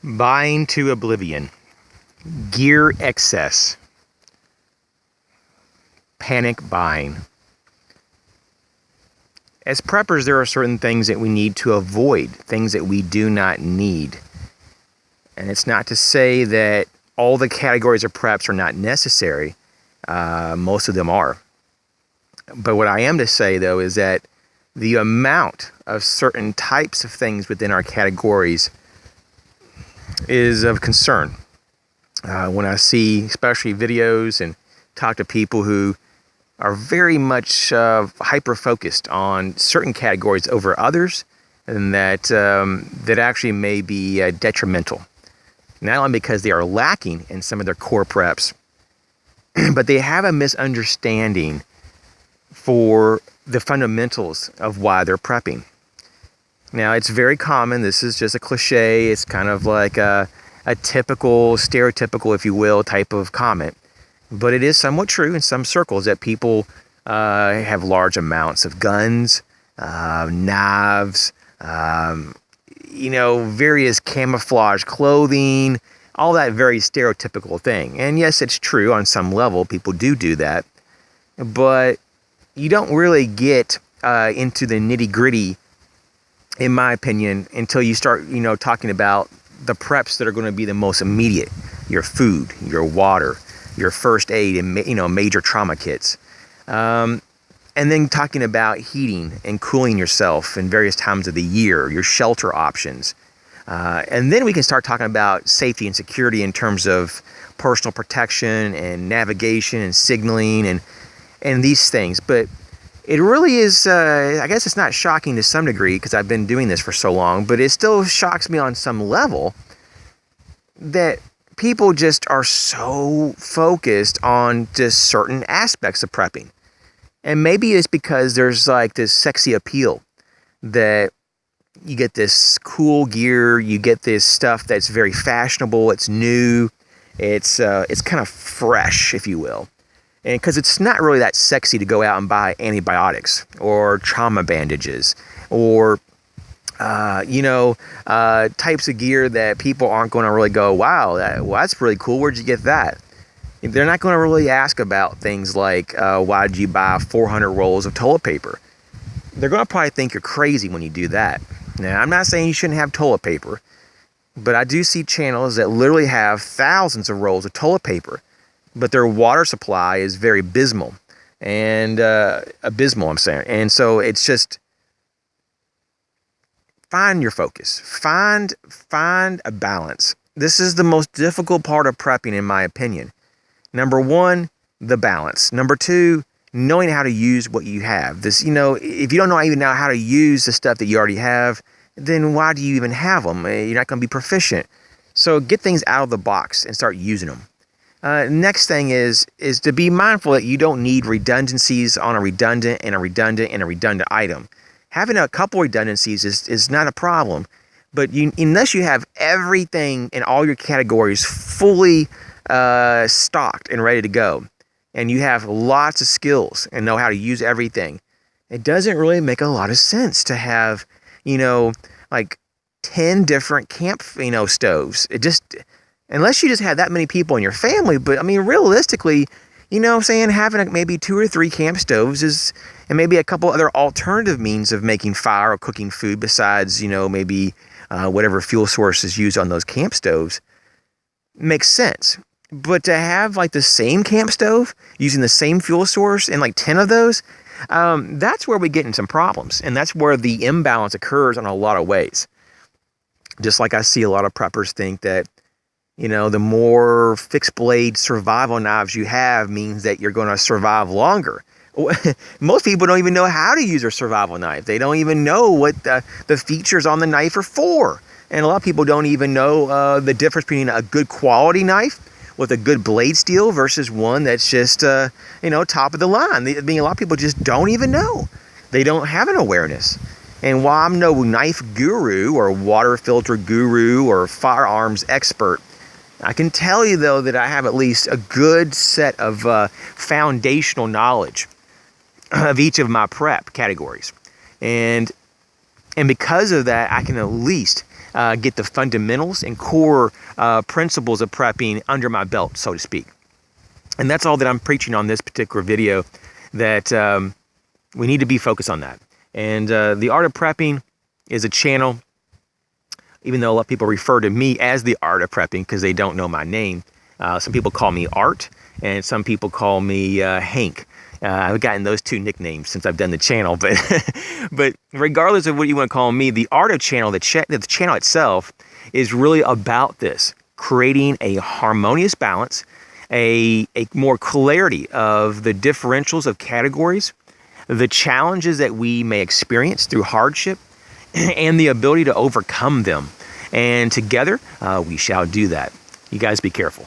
Buying to oblivion, gear excess, panic buying. As preppers, there are certain things that we need to avoid, things that we do not need. And it's not to say that all the categories of preps are not necessary. Most of them are. But what I am to say, though, is that the amount of certain types of things within our categories is of concern. When I see especially videos and talk to people who are very much hyper-focused on certain categories over others, and that actually may be detrimental. Not only because they are lacking in some of their core preps, but they have a misunderstanding for the fundamentals of why they're prepping. Now, it's very common. This is just a cliche. It's kind of like a typical, stereotypical, if you will, type of comment. But it is somewhat true in some circles that people have large amounts of guns, knives, various camouflage clothing, all that very stereotypical thing. And yes, it's true on some level. People do that. But you don't really get into the nitty-gritty, in my opinion, until you start, talking about the preps that are going to be the most immediate. Your food, your water, your first aid, and major trauma kits. And then talking about heating and cooling yourself in various times of the year, your shelter options. And then we can start talking about safety and security in terms of personal protection and navigation and signaling and these things. But it really is, I guess it's not shocking to some degree because I've been doing this for so long, but it still shocks me on some level that people just are so focused on just certain aspects of prepping. And maybe it's because there's like this sexy appeal that you get this cool gear, you get this stuff that's very fashionable, it's new, it's kind of fresh, if you will. And because it's not really that sexy to go out and buy antibiotics or trauma bandages or, types of gear that people aren't going to really go, wow, that's really cool. Where'd you get that? They're not going to really ask about things like, why did you buy 400 rolls of toilet paper? They're going to probably think you're crazy when you do that. Now, I'm not saying you shouldn't have toilet paper, but I do see channels that literally have thousands of rolls of toilet paper, but their water supply is very abysmal. And And so it's just, find your focus. Find a balance. This is the most difficult part of prepping, in my opinion. Number one, the balance. Number two, knowing how to use what you have. This, if you don't even know how to use the stuff that you already have, then why do you even have them? You're not going to be proficient. So get things out of the box and start using them. Next thing is to be mindful that you don't need redundancies on a redundant and a redundant and a redundant item. Having a couple redundancies is not a problem, but unless you have everything in all your categories fully stocked and ready to go, and you have lots of skills and know how to use everything, it doesn't really make a lot of sense to have, like 10 different camp, stoves. It just, unless you just have that many people in your family. But I mean, realistically, having maybe 2 or 3 camp stoves and maybe a couple other alternative means of making fire or cooking food besides, maybe whatever fuel source is used on those camp stoves makes sense. But to have like the same camp stove using the same fuel source and like 10 of those, that's where we get in some problems. And that's where the imbalance occurs in a lot of ways. Just like I see a lot of preppers think that, the more fixed blade survival knives you have means that you're going to survive longer. Most people don't even know how to use their survival knife. They don't even know what the features on the knife are for. And a lot of people don't even know the difference between a good quality knife with a good blade steel versus one that's just, top of the line. A lot of people just don't even know. They don't have an awareness. And while I'm no knife guru or water filter guru or firearms expert, I can tell you, though, that I have at least a good set of foundational knowledge of each of my prep categories. And because of that, I can at least get the fundamentals and core principles of prepping under my belt, so to speak. And that's all that I'm preaching on this particular video, that we need to be focused on that. And The Art of Prepping is a channel, even though a lot of people refer to me as The Art of Prepping because they don't know my name. Some people call me Art, and some people call me Hank. I've gotten those two nicknames since I've done the channel, but regardless of what you want to call me, the Art of Channel, the channel itself, is really about this, creating a harmonious balance, a more clarity of the differentials of categories, the challenges that we may experience through hardship, and the ability to overcome them. And together, we shall do that. You guys be careful.